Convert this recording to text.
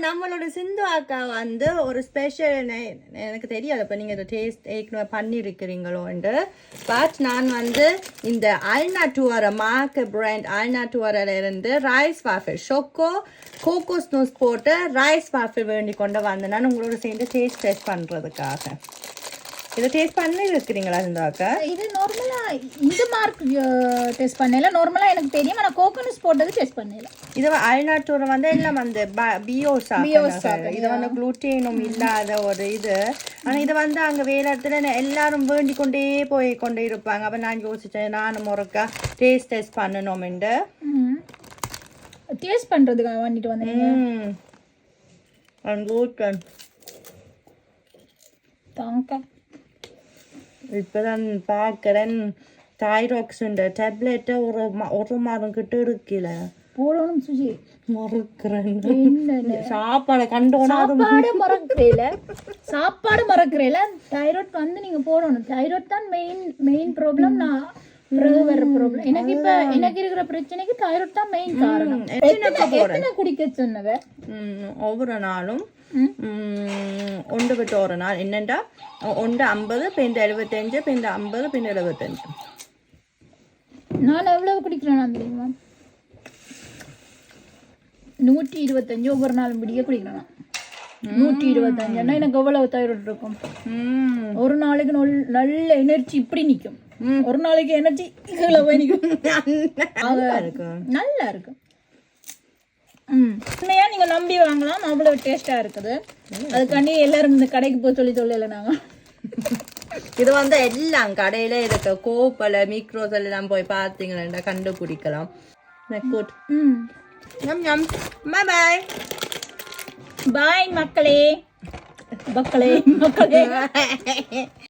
நம்மளோட சிந்து அக்கா வந்து ஒரு ஸ்பெஷல் எனக்கு தெரியாது இப்போ நீங்கள் இதை டேஸ்ட் ஏற்கனவே பண்ணியிருக்கிறீங்களோண்டு பட் நான் வந்து இந்த அல்நாட்டுவர மார்க் பிராண்ட் அல்நாட்டுவரில் இருந்து ரைஸ் வாஃபில் கோகோஸ் நூஸ் போட்டு ரைஸ் வாஃபில் வேண்டி கொண்டு வந்தேன் நான் உங்களோட சேர்ந்து டேஸ்ட் பண்ணுறதுக்காக. இதை டேஸ்ட் பண்ணி இருக்கிறீங்களா சிந்தாக்கா? இது நார்மலா இந்த மார்க் டேஸ்ட் பண்ணல. நார்மலா எனக்கு தெரியும், ஆனா கோகோனட் போட்டது டேஸ்ட் பண்ணல. இது அல்நாட்டூர் வந்து எல்லாம் அந்த பியோசா இது வந்து குளூட்டேனும் இல்லாத ஒரு இது. ஆனா இது வந்து அங்க வேற இடத்துல எல்லாரும் வேண்டி கொண்டே போய் கொண்டே இருப்பாங்க. அப்ப நான் யோசிச்சேன் நானும் ஒருக்கா டேஸ்ட் பண்ணணும்ண்டு. டேஸ்ட் பண்றதுக்கு வாங்கிட்டு வந்தேன். இப்பதான் பார்க்கிறேன் தைராக்ஸ் டேப்லெட்டை ஒரு மாதம் கிட்ட இருக்குல்ல போடணும் சுஜி. மறக்கிறேன் சாப்பாடை கண்டோம். சாப்பாடு மறக்கிறேல. தைராய்ட் வந்து நீங்க போடணும். தைராய்ட் தான் மெயின் ப்ராப்ளம். நான் வர்ற ப்ராப்ளம் எனக்கு இருக்கிற பிரச்சனைக்கு தைராய்ட் தான் மெயின் காரணம். எத்தனை குடிக்க சொன்னவ? ஒவ்வொரு நாளும் ஒன்று விட்டு ஒரு நாள் என்னண்டா 150 பின் 75 பின் 50 பின் 75. நான் எவ்வளவு குடிக்கிறேன் தெரியுமா? 125 ஒவ்வொரு நாளும் விடிய குடிக்கிறேன். 125 எனக்கு எவ்வளவு தைராய்டு இருக்கும்? ஒரு நாளைக்கு நல்ல எனர்ஜி இப்படி நிக்கும். ஒரு நாளைக்கு எனர்ஜி கீழே போய் நிக்கும். நல்லா இருக்கும். உண்மையா நீங்க நம்பி வாங்கலாம். அவ்வளவு டேஸ்டா இருக்குது. அதுக்காண்டி எல்லாரும் இந்த கடைக்கு போய் சொல்லல நாங்க. இது வந்து எல்லாம் கடையில இருக்க கோப்பல மிக்ரோஸ் எல்லாம் போய் பார்த்தீங்கன்னா கண்டுபிடிக்கலாம். பாய் மக்களே.